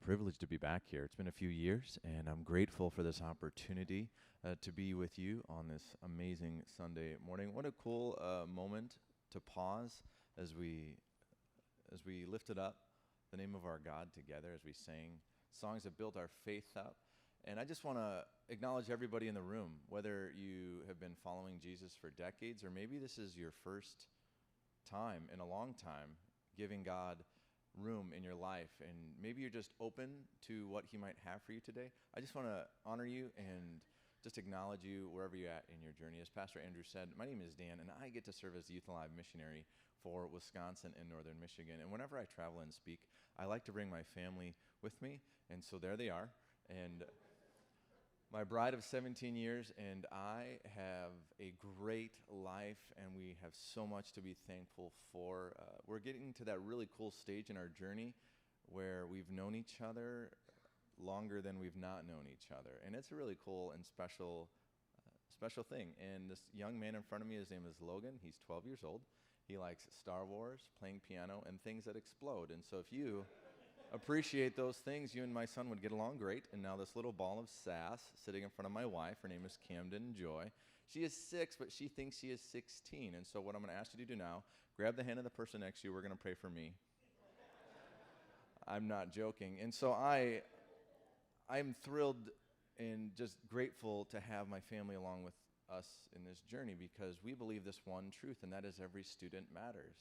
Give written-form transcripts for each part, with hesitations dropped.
privilege to be back here. It's been a few years, and I'm grateful for this opportunity to be with you on this amazing Sunday morning. What a cool moment to pause as we lifted up the name of our God together, as we sang songs that built our faith up. And I just want to acknowledge everybody in the room, whether you have been following Jesus for decades or maybe this is your first time in a long time giving God room in your life, and maybe you're just open to what he might have for you today. I just want to honor you and just acknowledge you wherever you're at in your journey. As Pastor Andrew said, my name is Dan, and I get to serve as the Youth Alive missionary for Wisconsin and Northern Michigan. And whenever I travel and speak, I like to bring my family with me, and so there they are. And my bride of 17 years and I have a great life, and we have so much to be thankful for. We're getting to that really cool stage in our journey where we've known each other longer than we've not known each other, and it's a really cool and special thing. And this young man in front of me, his name is Logan. He's 12 years old. He likes Star Wars, playing piano, and things that explode. And so if you appreciate those things, you and my son would get along great. And now this little ball of sass sitting in front of my wife, her name is Camden Joy. She is 6, but she thinks she is 16. And so what I'm going to ask you to do now, grab the hand of the person next to you. We're going to pray for me. I'm not joking. And so I'm thrilled and just grateful to have my family along with us in this journey, because we believe this one truth, and that is every student matters.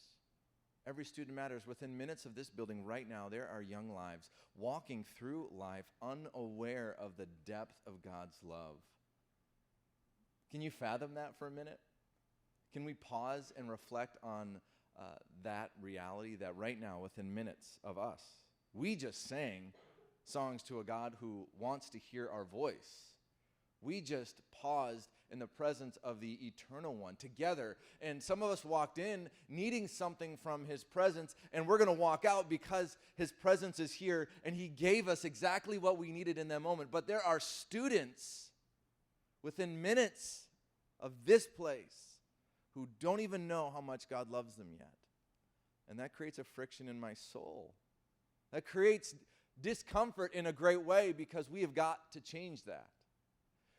Every student matters. Within minutes of this building right now, there are young lives walking through life unaware of the depth of God's love. Can you fathom that for a minute? Can we pause and reflect on that reality, that right now, within minutes of us, we just sang songs to a God who wants to hear our voice. We just paused in the presence of the Eternal One together. And some of us walked in needing something from his presence, and we're going to walk out because his presence is here, and he gave us exactly what we needed in that moment. But there are students within minutes of this place who don't even know how much God loves them yet. And that creates a friction in my soul. That creates discomfort in a great way, because we have got to change that.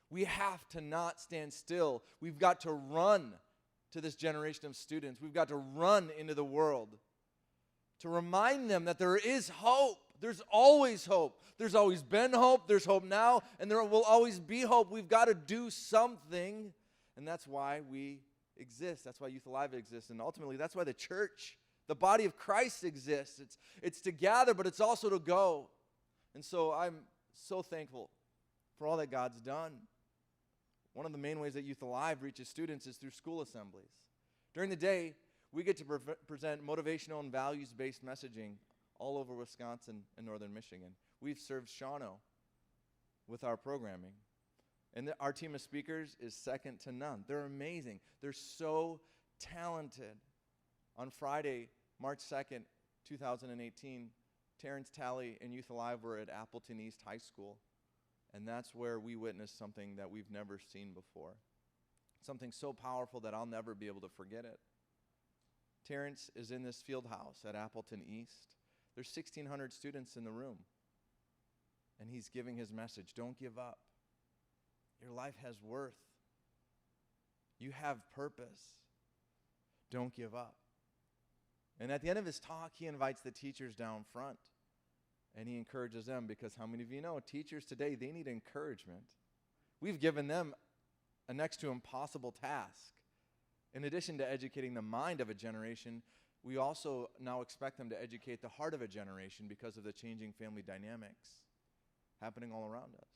We have to not stand still. We've got to run to this generation of students. We've got to run into the world to remind them that there is hope. There's always hope. There's always been hope. There's hope now, and there will always be hope. We've got to do something, and that's why we exist. That's why Youth Alive exists, and ultimately that's why the church, the body of Christ, exists. It's to gather, but it's also to go. And so I'm so thankful for all that God's done. One of the main ways that Youth Alive reaches students is through school assemblies. During the day, we get to present motivational and values-based messaging all over Wisconsin and Northern Michigan. We've served Shawano with our programming. And our team of speakers is second to none. They're amazing. They're so talented. On Friday, March 2nd, 2018, Terrence Talley and Youth Alive were at Appleton East High School. And that's where we witnessed something that we've never seen before. Something so powerful that I'll never be able to forget it. Terrence is in this field house at Appleton East. There's 1,600 students in the room. And he's giving his message. Don't give up. Your life has worth. You have purpose. Don't give up. And at the end of his talk, he invites the teachers down front. And he encourages them, because how many of you know teachers today, they need encouragement. We've given them a next to impossible task. In addition to educating the mind of a generation, we also now expect them to educate the heart of a generation because of the changing family dynamics happening all around us.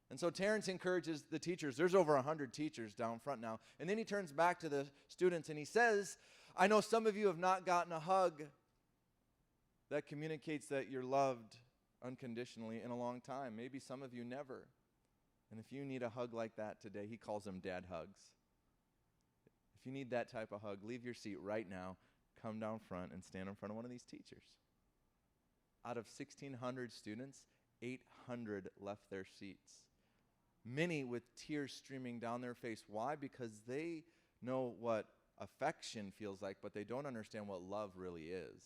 And so Terrence encourages the teachers. There's over 100 teachers down front now. And then he turns back to the students and he says, I know some of you have not gotten a hug that communicates that you're loved unconditionally in a long time. Maybe some of you never. And if you need a hug like that today, he calls them dad hugs. If you need that type of hug, leave your seat right now, come down front and stand in front of one of these teachers. Out of 1,600 students, 800 left their seats. Many with tears streaming down their face. Why? Because they know what affection feels like, but they don't understand what love really is.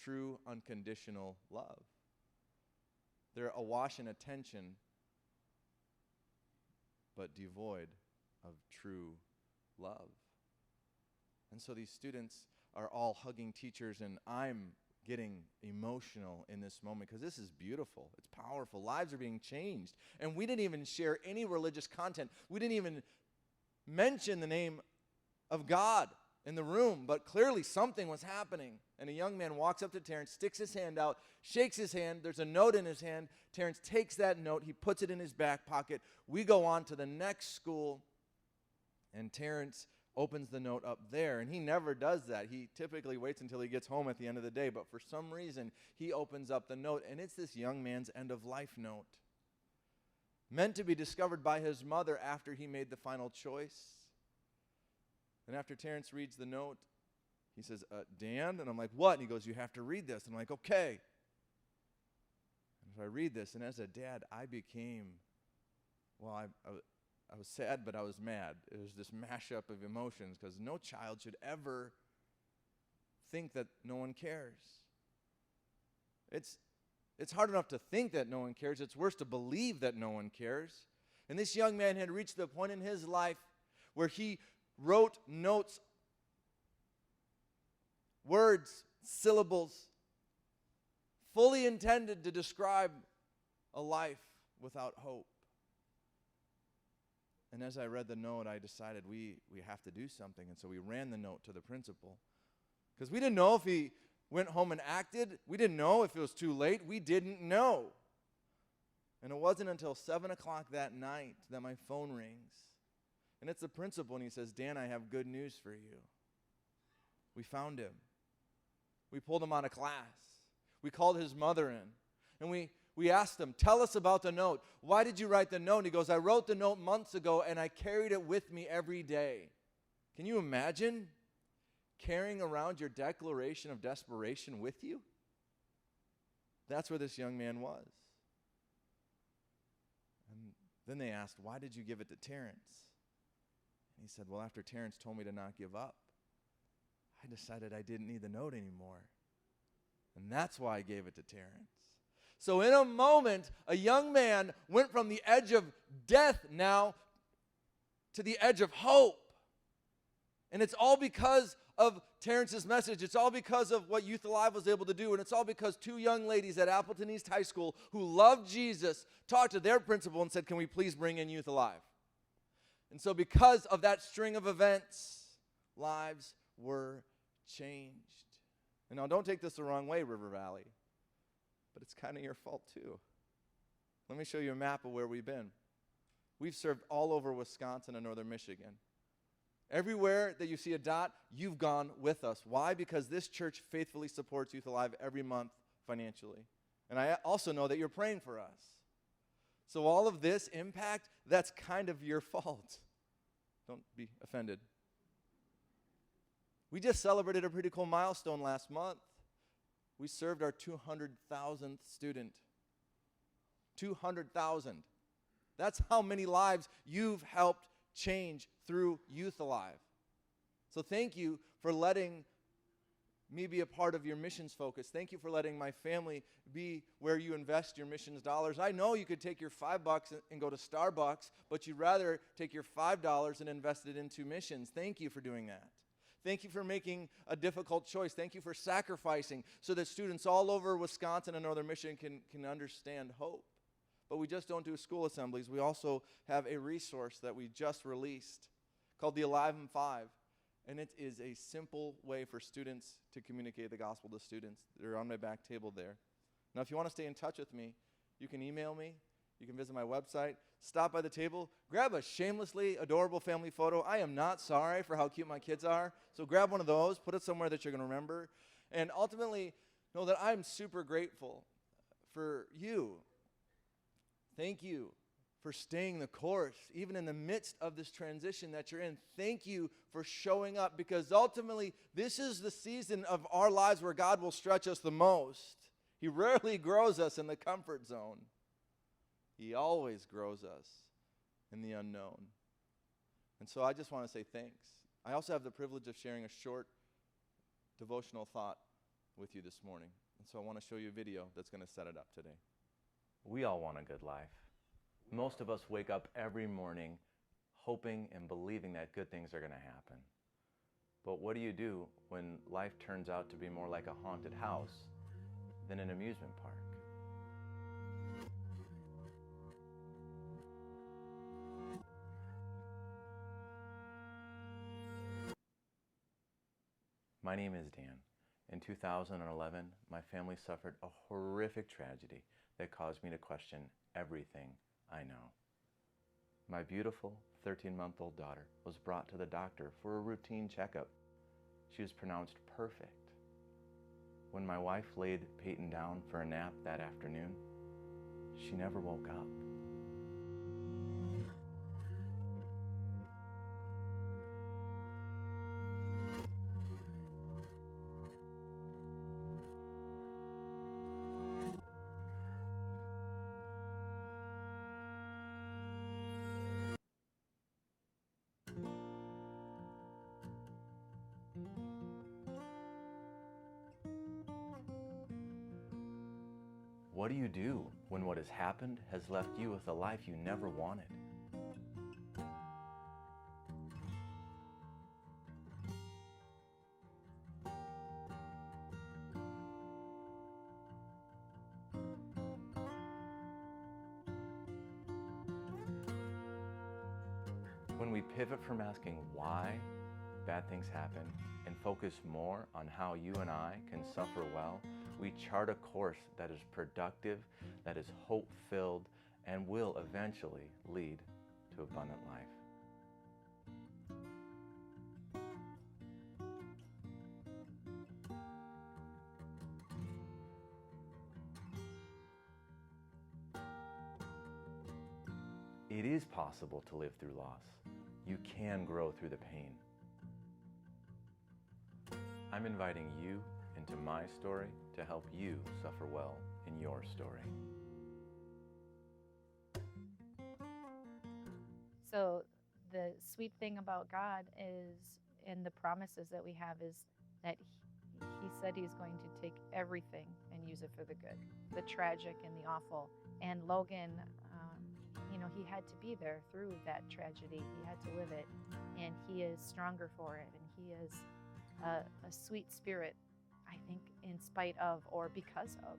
true unconditional love. They're awash in attention, but devoid of true love. And so these students are all hugging teachers, and I'm getting emotional in this moment because this is beautiful. It's powerful. Lives are being changed. And we didn't even share any religious content. We didn't even mention the name of God in the room, but clearly something was happening. And a young man walks up to Terrence, sticks his hand out, shakes his hand. There's a note in his hand. Terrence takes that note. He puts it in his back pocket. We go on to the next school, and Terrence opens the note up there, and he never does that. He typically waits until he gets home at the end of the day, but for some reason, he opens up the note, and it's this young man's end-of-life note, meant to be discovered by his mother after he made the final choice. And after Terrence reads the note, he says, Dan? And I'm like, what? And he goes, you have to read this. And I'm like, okay. And so I read this, and as a dad, I became, I was sad, but I was mad. It was this mashup of emotions because no child should ever think that no one cares. It's hard enough to think that no one cares. It's worse to believe that no one cares. And this young man had reached the point in his life where he wrote notes, words, syllables, fully intended to describe a life without hope. And as I read the note, I decided we have to do something. And so we ran the note to the principal. Because we didn't know if he went home and acted. We didn't know if it was too late. We didn't know. And it wasn't until 7 o'clock that night that my phone rings. And it's the principal, and he says, Dan, I have good news for you. We found him. We pulled him out of class. We called his mother in. And we asked him, tell us about the note. Why did you write the note? And he goes, I wrote the note months ago, and I carried it with me every day. Can you imagine carrying around your declaration of desperation with you? That's where this young man was. And then they asked, why did you give it to Terrence? And he said, well, after Terrence told me to not give up, I decided I didn't need the note anymore. And that's why I gave it to Terrence. So in a moment, a young man went from the edge of death now to the edge of hope. And it's all because of Terrence's message. It's all because of what Youth Alive was able to do. And it's all because two young ladies at Appleton East High School who loved Jesus talked to their principal and said, can we please bring in Youth Alive? And so because of that string of events, lives were changed. And now don't take this the wrong way, River Valley, but it's kind of your fault too. Let me show you a map of where we've been. We've served all over Wisconsin and northern Michigan. Everywhere that you see a dot, you've gone with us. Why? Because this church faithfully supports Youth Alive every month financially. And I also know that you're praying for us. So all of this impact, that's kind of your fault. Don't be offended. We just celebrated a pretty cool milestone last month. We served our 200,000th student. 200,000. That's how many lives you've helped change through Youth Alive. So thank you for letting me be a part of your missions focus. Thank you for letting my family be where you invest your missions dollars. I know you could take your $5 and go to Starbucks, but you'd rather take your $5 and invest it into missions. Thank you for doing that. Thank you for making a difficult choice. Thank you for sacrificing so that students all over Wisconsin and northern Michigan can understand hope. But we just don't do school assemblies. We also have a resource that we just released called the Alive in 5. And it is a simple way for students to communicate the gospel to students. They're on my back table there. Now, if you want to stay in touch with me, you can email me. You can visit my website. Stop by the table. Grab a shamelessly adorable family photo. I am not sorry for how cute my kids are. So grab one of those. Put it somewhere that you're going to remember. And ultimately, know that I'm super grateful for you. Thank you for staying the course, even in the midst of this transition that you're in. Thank you for showing up, because ultimately, this is the season of our lives where God will stretch us the most. He rarely grows us in the comfort zone. He always grows us in the unknown. And so I just want to say thanks. I also have the privilege of sharing a short devotional thought with you this morning. And so I want to show you a video that's going to set it up today. We all want a good life. Most of us wake up every morning hoping and believing that good things are going to happen. But what do you do when life turns out to be more like a haunted house than an amusement park? My name is Dan. In 2011, my family suffered a horrific tragedy that caused me to question everything I know. My beautiful 13-month-old daughter was brought to the doctor for a routine checkup. She was pronounced perfect. When my wife laid Peyton down for a nap that afternoon, she never woke up. What do you do when what has happened has left you with a life you never wanted? When we pivot from asking why bad things happen and focus more on how you and I can suffer well, we chart a course that is productive, that is hope-filled, and will eventually lead to abundant life. It is possible to live through loss. You can grow through the pain. I'm inviting you into my story to help you suffer well in your story. So the sweet thing about God is, and the promises that we have, is that he said he's going to take everything and use it for the good, the tragic and the awful. And Logan, he had to be there through that tragedy. He had to live it, and he is stronger for it. And he is a sweet spirit, I think, in spite of or because of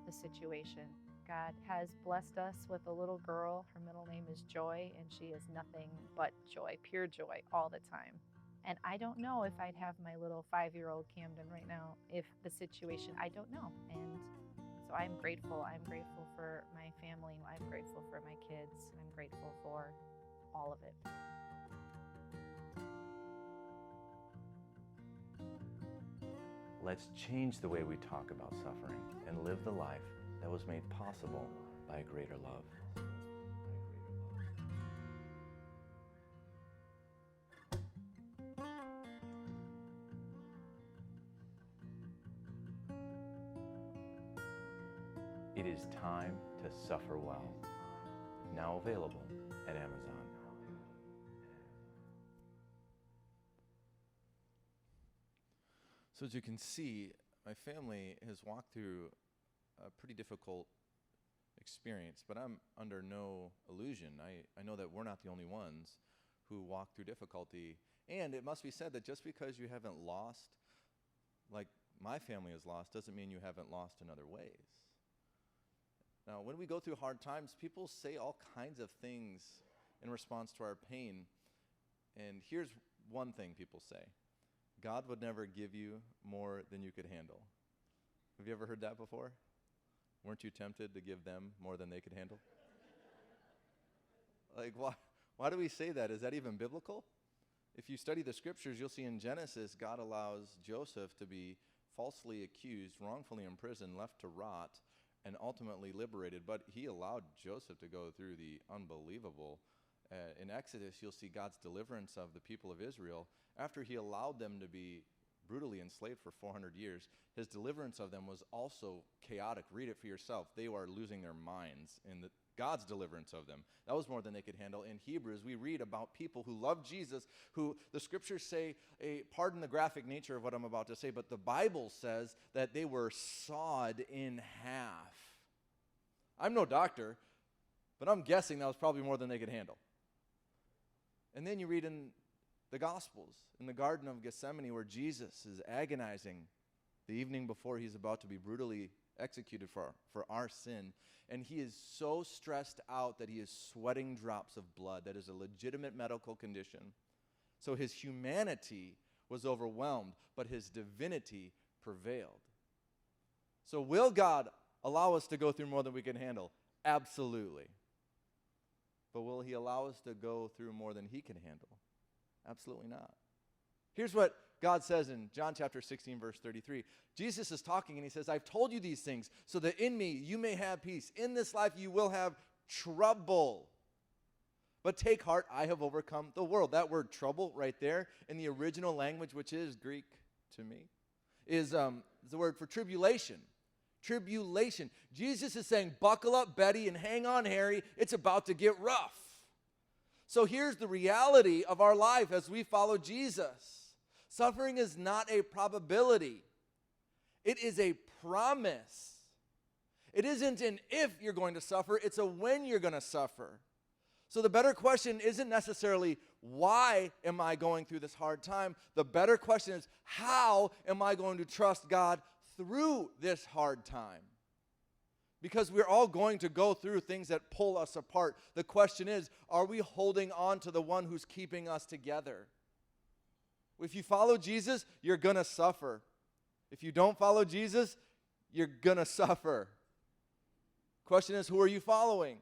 the situation. God has blessed us with a little girl. Her middle name is Joy, and she is nothing but joy, pure joy all the time. And I don't know if I'd have my little 5-year-old Camden right now if the situation, I don't know. And so I'm grateful. I'm grateful for my family. I'm grateful for my kids. I'm grateful for all of it. Let's change the way we talk about suffering and live the life that was made possible by a greater love. It is time to suffer well. Now available at Amazon. So as you can see, my family has walked through a pretty difficult experience, but I'm under no illusion. I know that we're not the only ones who walk through difficulty. And it must be said that just because you haven't lost, like my family has lost, doesn't mean you haven't lost in other ways. Now, when we go through hard times, people say all kinds of things in response to our pain. And here's one thing people say: God would never give you more than you could handle. Have you ever heard that before? Weren't you tempted to give them more than they could handle? Like, why do we say that? Is that even biblical? If you study the scriptures, you'll see in Genesis, God allows Joseph to be falsely accused, wrongfully imprisoned, left to rot, and ultimately liberated. But he allowed Joseph to go through the unbelievable. In Exodus, you'll see God's deliverance of the people of Israel. After he allowed them to be brutally enslaved for 400 years, his deliverance of them was also chaotic. Read it for yourself. They were losing their minds God's deliverance of them. That was more than they could handle. In Hebrews, we read about people who love Jesus, who the scriptures say, pardon the graphic nature of what I'm about to say, but the Bible says that they were sawed in half. I'm no doctor, but I'm guessing that was probably more than they could handle. And then you read in the Gospels, in the Garden of Gethsemane, where Jesus is agonizing the evening before he's about to be brutally executed for our sin. And he is so stressed out that he is sweating drops of blood. That is a legitimate medical condition. So his humanity was overwhelmed, but his divinity prevailed. So will God allow us to go through more than we can handle? Absolutely. But will he allow us to go through more than he can handle? Absolutely not. Here's what God says in John chapter 16, verse 33. Jesus is talking and he says, I've told you these things so that in me you may have peace. In this life you will have trouble. But take heart, I have overcome the world. That word trouble right there in the original language, which is Greek to me, is the word for tribulation. Tribulation. Jesus is saying, buckle up, Betty, and hang on, Harry. It's about to get rough. So here's the reality of our life as we follow Jesus. Suffering is not a probability. It is a promise. It isn't an if you're going to suffer, it's a when you're going to suffer. So the better question isn't necessarily, why am I going through this hard time? The better question is, how am I going to trust God through this hard time? Because we're all going to go through things that pull us apart. The question is, are we holding on to the one who's keeping us together? If you follow Jesus, you're going to suffer. If you don't follow Jesus, you're going to suffer. Question is, who are you following?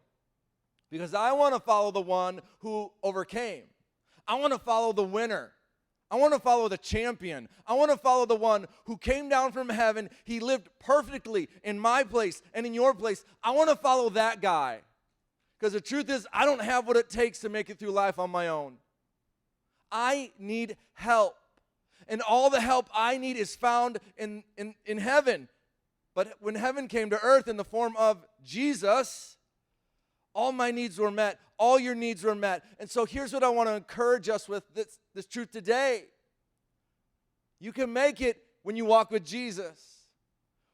Because I want to follow the one who overcame. I want to follow the winner. I want to follow the champion. I want to follow the one who came down from heaven. He lived perfectly in my place and in your place. I want to follow that guy. Because the truth is, I don't have what it takes to make it through life on my own. I need help. And all the help I need is found in heaven. But when heaven came to earth in the form of Jesus, all my needs were met. All your needs were met. And so here's what I want to encourage us with this truth today. You can make it when you walk with Jesus.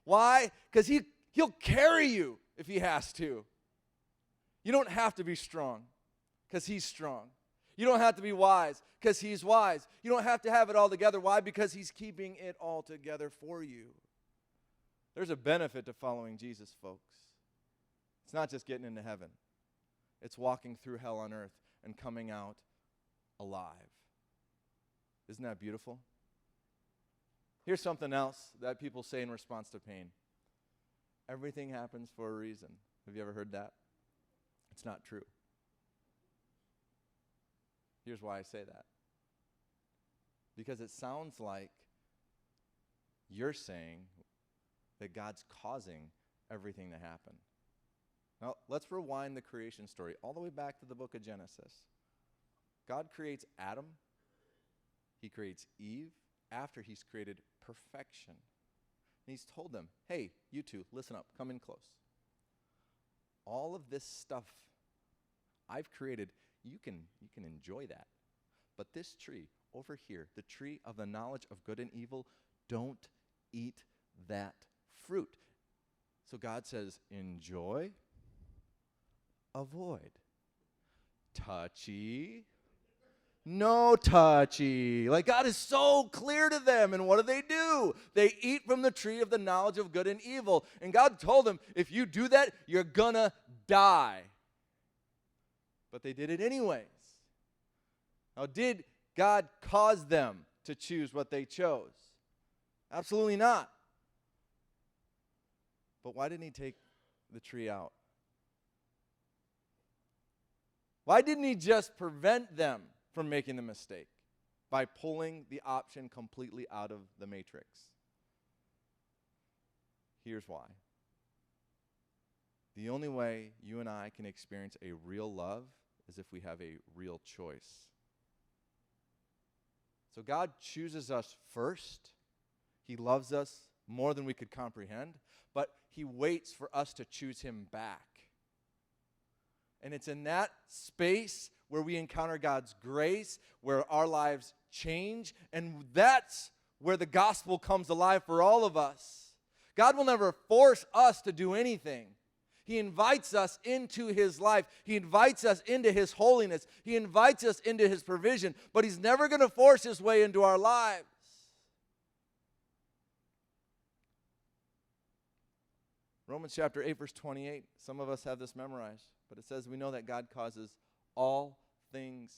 Why? Because he'll carry you if he has to. You don't have to be strong because he's strong. You don't have to be wise because he's wise. You don't have to have it all together. Why? Because he's keeping it all together for you. There's a benefit to following Jesus, folks. It's not just getting into heaven. It's walking through hell on earth and coming out alive. Isn't that beautiful? Here's something else that people say in response to pain. Everything happens for a reason. Have you ever heard that? It's not true. Here's why I say that. Because it sounds like you're saying that God's causing everything to happen. Now, let's rewind the creation story all the way back to the book of Genesis. God creates Adam. He creates Eve after he's created perfection. And he's told them, hey, you two, listen up, come in close. All of this stuff I've created, you can enjoy that. But this tree over here, the tree of the knowledge of good and evil, don't eat that fruit. So God says, enjoy, avoid. Touchy, no touchy. Like, God is so clear to them. And what do? They eat from the tree of the knowledge of good and evil. And God told them, if you do that, you're gonna die. But they did it anyways. Now, did God cause them to choose what they chose? Absolutely not. But why didn't he take the tree out? Why didn't he just prevent them from making the mistake by pulling the option completely out of the matrix? Here's why. The only way you and I can experience a real love is if we have a real choice. So God chooses us first. He loves us more than we could comprehend, but he waits for us to choose him back. And it's in that space where we encounter God's grace, where our lives change, and that's where the gospel comes alive for all of us. God will never force us to do anything. He invites us into his life. He invites us into his holiness. He invites us into his provision, but he's never going to force his way into our lives. Romans chapter 8, verse 28. Some of us have this memorized, but it says, we know that God causes all things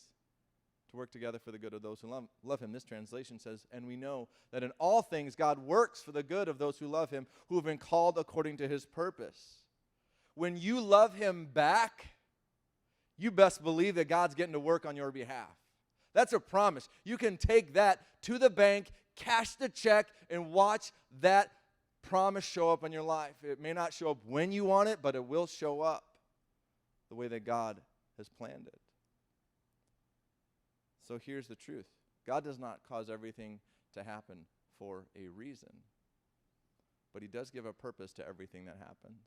to work together for the good of those who love him. This translation says, and we know that in all things God works for the good of those who love him, who have been called according to his purpose. When you love him back, you best believe that God's getting to work on your behalf. That's a promise. You can take that to the bank, cash the check, and watch that promise show up in your life. It may not show up when you want it, but it will show up the way that God has planned it. So here's the truth. God does not cause everything to happen for a reason, but he does give a purpose to everything that happens.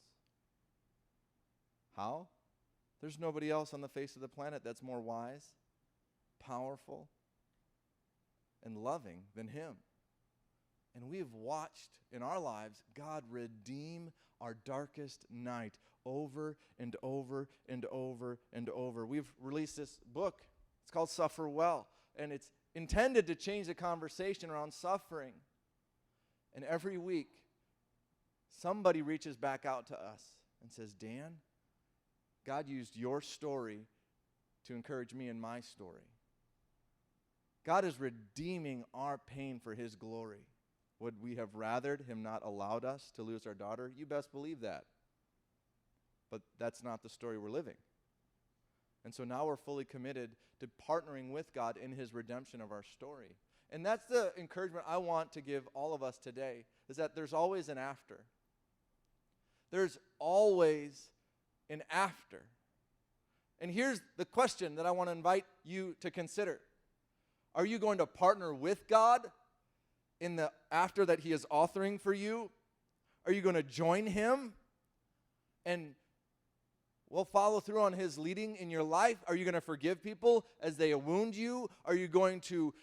How? There's nobody else on the face of the planet that's more wise, powerful, and loving than him. And we have watched in our lives God redeem our darkest night over and over and over and over. We've released this book. It's called Suffer Well, and it's intended to change the conversation around suffering. And every week, somebody reaches back out to us and says, Dan, God used your story to encourage me in my story. God is redeeming our pain for his glory. Would we have rathered him not allowed us to lose our daughter? You best believe that. But that's not the story we're living. And so now we're fully committed to partnering with God in his redemption of our story. And that's the encouragement I want to give all of us today, is that there's always an after. There's always an after. And here's the question that I want to invite you to consider. Are you going to partner with God in the after that he is authoring for you? Are you going to join him and follow through on his leading in your life? Are you going to forgive people as they wound you? Are you going to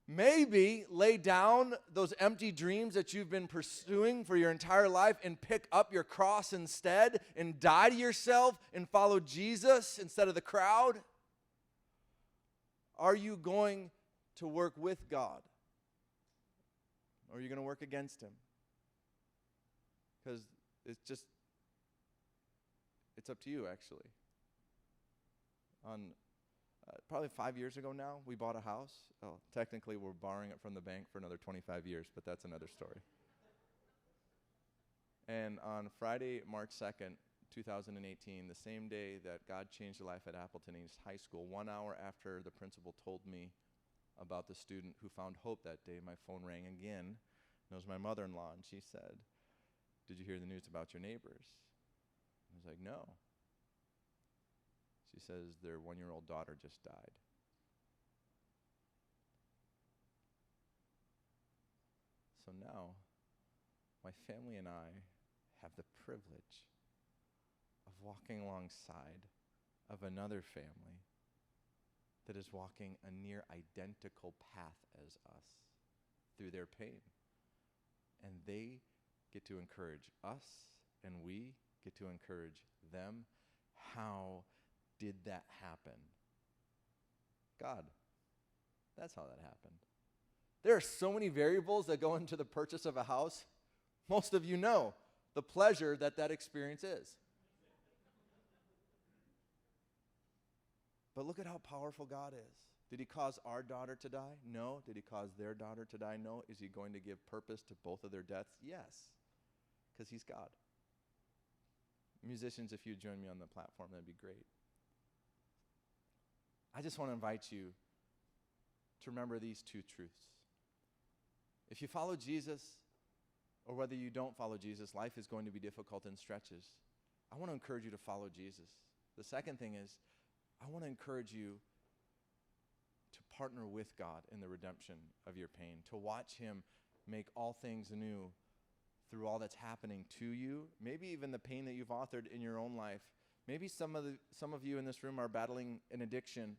maybe lay down those empty dreams that you've been pursuing for your entire life and pick up your cross instead and die to yourself and follow Jesus instead of the crowd? Are you going to work with God? Or are you going to work against him? Because it's up to you, actually. Probably 5 years ago now, we bought a house. Oh, technically, we're borrowing it from the bank for another 25 years, but that's another story. And on Friday, March 2nd, 2018, the same day that God changed the life at Appleton East High School, 1 hour after the principal told me about the student who found hope that day, my phone rang again. It was my mother-in-law, and she said, "Did you hear the news about your neighbors?" I was like, "No." She says, "Their 1-year-old daughter just died." So now, my family and I have the privilege of walking alongside of another family that is walking a near identical path as us through their pain. And they get to encourage us, and we get to encourage them. How did that happen? God. That's how that happened. There are so many variables that go into the purchase of a house. Most of you know the pleasure that experience is. But look at how powerful God is. Did he cause our daughter to die? No. Did he cause their daughter to die? No. Is he going to give purpose to both of their deaths? Yes, because he's God. Musicians, if you join me on the platform, that'd be great. I just want to invite you to remember these two truths. If you follow Jesus, or whether you don't follow Jesus, life is going to be difficult in stretches. I want to encourage you to follow Jesus. The second thing is, I want to encourage you to partner with God in the redemption of your pain, to watch him make all things new through all that's happening to you, maybe even the pain that you've authored in your own life. Maybe some of you in this room are battling an addiction,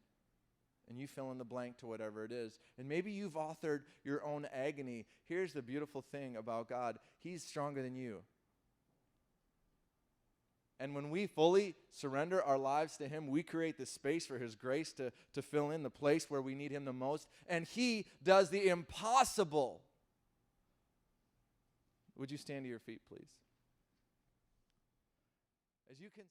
and you fill in the blank to whatever it is. And maybe you've authored your own agony. Here's the beautiful thing about God. He's stronger than you. And when we fully surrender our lives to Him, we create the space for His grace to fill in the place where we need Him the most. And He does the impossible. Would you stand to your feet, please? As you can